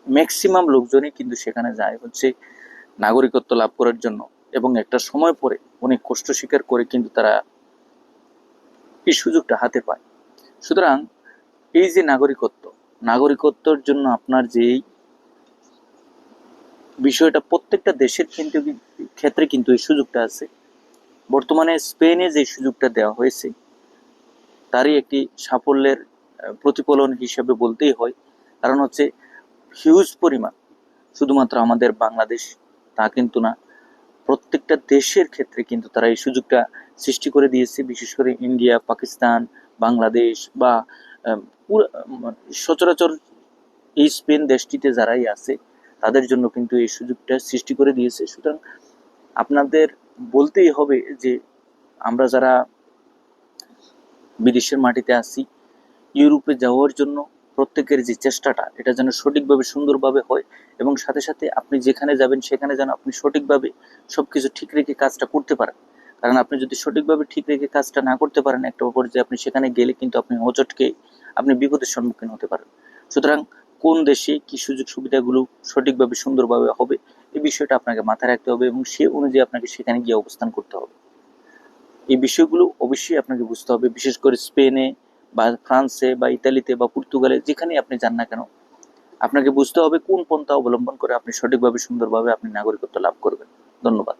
Maximum লোকজনই কিন্তু সেখানে যায় হচ্ছে নাগরিকত্ব লাভ করার জন্য, এবং একটা সময় পরে অনেক কষ্ট স্বীকার করে কিন্তু তারা এই সুযোগটা হাতে পায়। সুতরাং এই যে নাগরিকত্বর জন্য আপনার যে বিষয়টা, প্রত্যেকটা দেশের ক্ষেত্রে কিন্তু এই সুযোগটা আছে। বর্তমানে স্পেনে যে সুযোগটা দেওয়া হয়েছে তারই একটি সাফল্যের প্রতিফলন হিসেবে বলতেই হয়। কারণ হচ্ছে হিউজ পরিমাণ, শুধুমাত্র আমাদের বাংলাদেশ তা কিন্তু না, প্রত্যেকটা দেশের ক্ষেত্রে কিন্তু তারা এই সুযোগটা সৃষ্টি করে দিয়েছে। বিশেষ করে ইন্ডিয়া, পাকিস্তান, বাংলাদেশ বা সচরাচর এই স্পেন দেশটিতে যারাই আছে তাদের জন্য কিন্তু এই সুযোগটা সৃষ্টি করে দিয়েছে। সুতরাং আপনাদের বলতেই হবে যে আমরা যারা বিদেশের মাটিতে আছি, ইউরোপে যাওয়ার জন্য প্রত্যেকের যে চেষ্টাটা, এটা যেন সঠিকভাবে সুন্দরভাবে হয়, এবং সাথে সাথে আপনি যেখানে যাবেন সেখানে যেন আপনি সঠিকভাবে সবকিছু ঠিক রেখে কাজটা করতে পারেন। কারণ আপনি যদি সঠিকভাবে ঠিক রেখে কাজটা না করতে পারেন, একটা পর্যায়ে আপনি সেখানে গেলে কিন্তু আপনি হোঁচটকে আপনি বিপদের সম্মুখীন হতে পারেন। সুতরাং কোন দেশে কি সুযোগ সুবিধাগুলো সঠিকভাবে সুন্দরভাবে হবে, এই বিষয়টা আপনাকে মাথায় রাখতে হবে, এবং সে অনুযায়ী আপনাকে সেখানে গিয়ে অবস্থান করতে হবে। এই বিষয়গুলো অবশ্যই আপনাকে বুঝতে হবে। বিশেষ করে স্পেনে বা ফ্রান্সে বা ইতালিতে বা পর্তুগালে যেখানে আপনি যান না কেন, আপনাকে বুঝতে হবে কোন পন্থা অবলম্বন করে আপনি সঠিকভাবে সুন্দরভাবে আপনি নাগরিকত্ব লাভ করবেন। ধন্যবাদ।